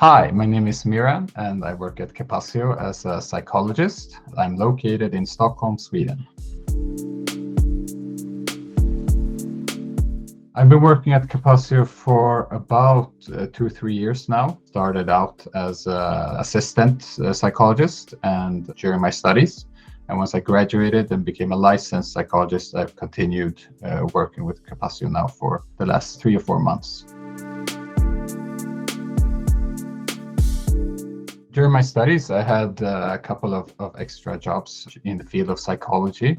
Hi, my name is Miran and I work at Capacio as a psychologist. I'm located in Stockholm, Sweden. I've been working at Capacio for about 2-3 years now. Started out as an assistant psychologist and during my studies. And once I graduated and became a licensed psychologist, I've continued working with Capacio now for the last 3 or 4 months. During my studies, I had a couple of extra jobs in the field of psychology,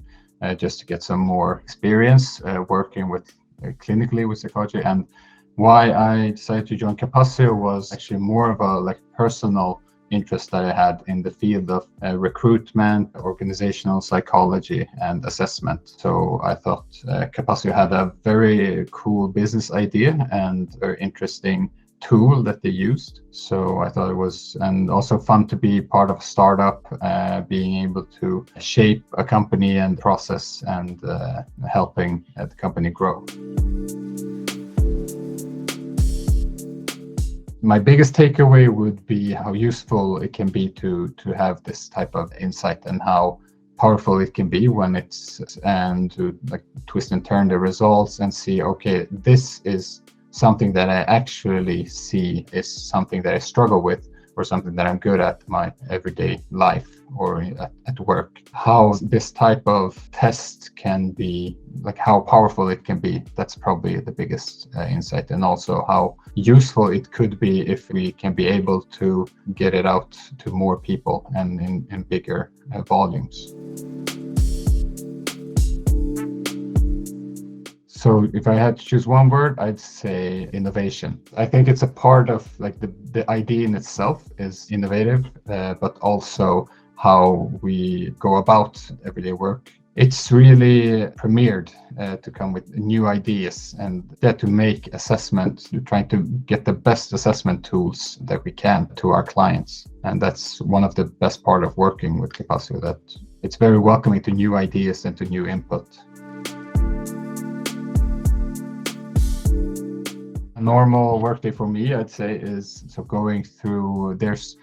just to get some more experience working with clinically with psychology. And why I decided to join Capacio was actually more of a personal interest that I had in the field of recruitment, organizational psychology, and assessment. So I thought Capacio had a very cool business idea and very interesting tool that they used. So I thought it was, and also fun to be part of a startup, being able to shape a company and process and helping the company grow. My biggest takeaway would be how useful it can be to have this type of insight and how powerful it can be when and to twist and turn the results and see, okay, this is something that I actually see is something that I struggle with or something that I'm good at my everyday life or at work. How this type of test can be, how powerful it can be, that's probably the biggest insight. And also how useful it could be if we can be able to get it out to more people and in bigger volumes. So if I had to choose one word, I'd say innovation. I think it's a part of the idea in itself is innovative, but also how we go about everyday work. It's really premiered to come with new ideas and to make assessment, trying to get the best assessment tools that we can to our clients. And that's one of the best part of working with Capacio, that it's very welcoming to new ideas and to new input. A normal workday for me, I'd say, is going through, there's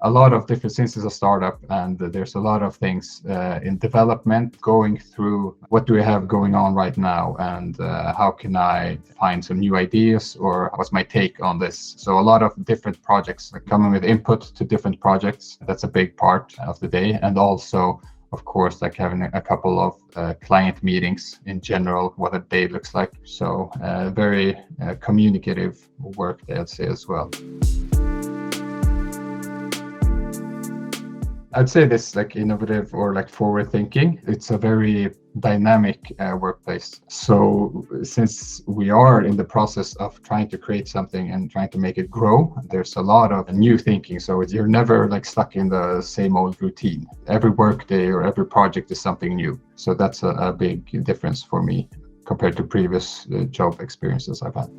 a lot of different, since it's a startup, and there's a lot of things in development, going through what do we have going on right now and how can I find some new ideas or what's my take on this. So a lot of different projects, coming with input to different projects. That's a big part of the day. And also, of course, having a couple of client meetings in general, what a day looks like. So very communicative work, I'd say, as well. I'd say this innovative or forward thinking. It's a very dynamic workplace. So since we are in the process of trying to create something and trying to make it grow, there's a lot of new thinking. So you're never stuck in the same old routine. Every workday or every project is something new. So that's a big difference for me compared to previous job experiences I've had.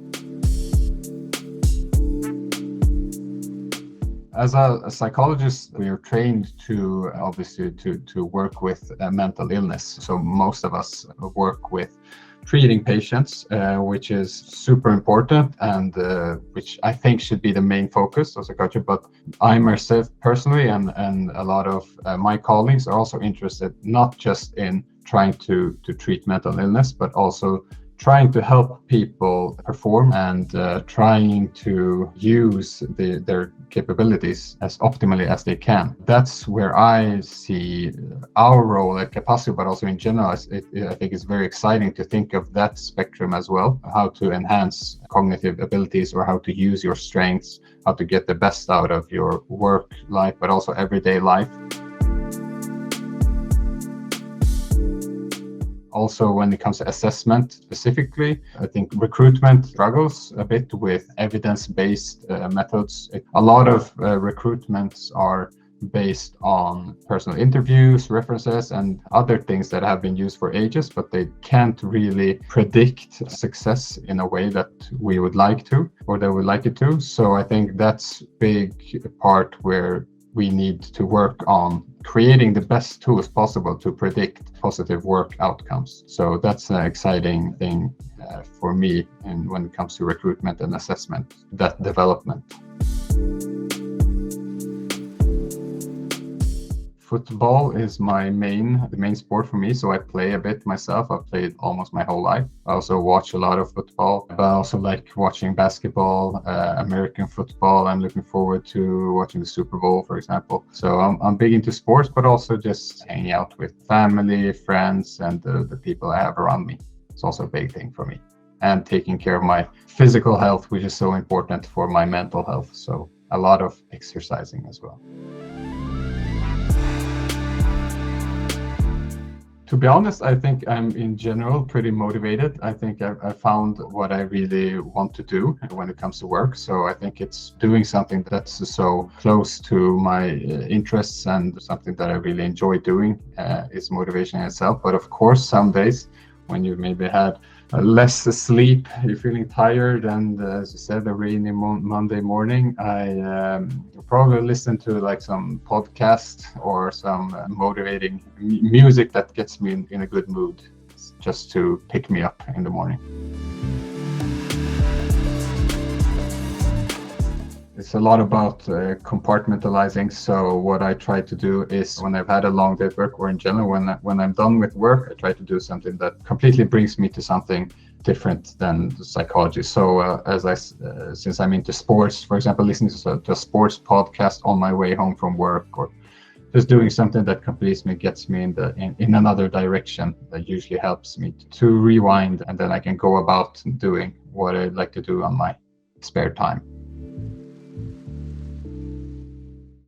As a psychologist, we are trained to obviously to work with mental illness. So most of us work with treating patients, which is super important and which I think should be the main focus of psychology. But I myself personally and a lot of my colleagues are also interested not just in trying to treat mental illness, but also trying to help people perform and trying to use their capabilities as optimally as they can. That's where I see our role at Capacio, but also in general, I think it's very exciting to think of that spectrum as well, how to enhance cognitive abilities or how to use your strengths, how to get the best out of your work life, but also everyday life. Also, when it comes to assessment specifically, I think recruitment struggles a bit with evidence-based methods. A lot of recruitments are based on personal interviews, references, and other things that have been used for ages, but they can't really predict success in a way that we would like to, or they would like it to. So I think that's a big part where we need to work on creating the best tools possible to predict positive work outcomes. So that's an exciting thing for me, and when it comes to recruitment and assessment, that development. football is the main sport for me. So I play a bit myself. I've played almost my whole life. I also watch a lot of football, but I also like watching basketball, American football. I'm looking forward to watching the Super Bowl, for example. So I'm big into sports, but also just hanging out with family, friends, and the people I have around me. It's also a big thing for me. And taking care of my physical health, which is so important for my mental health. So a lot of exercising as well. To be honest, I think I'm in general pretty motivated. I think I found what I really want to do when it comes to work. So I think it's doing something that's so close to my interests and something that I really enjoy doing is motivation in itself. But of course, some days when you maybe had less sleep, you're feeling tired, and as you said, a rainy Monday morning, I probably listen to like some podcast or some motivating music that gets me in a good mood, just to pick me up in the morning. It's a lot about compartmentalizing. So what I try to do is when I've had a long day at work, or in general, when I'm done with work, I try to do something that completely brings me to something different than psychology. So since I'm into sports, for example, listening to a sports podcast on my way home from work, or just doing something that completes me, gets me in another direction, that usually helps me to rewind, and then I can go about doing what I'd like to do on my spare time.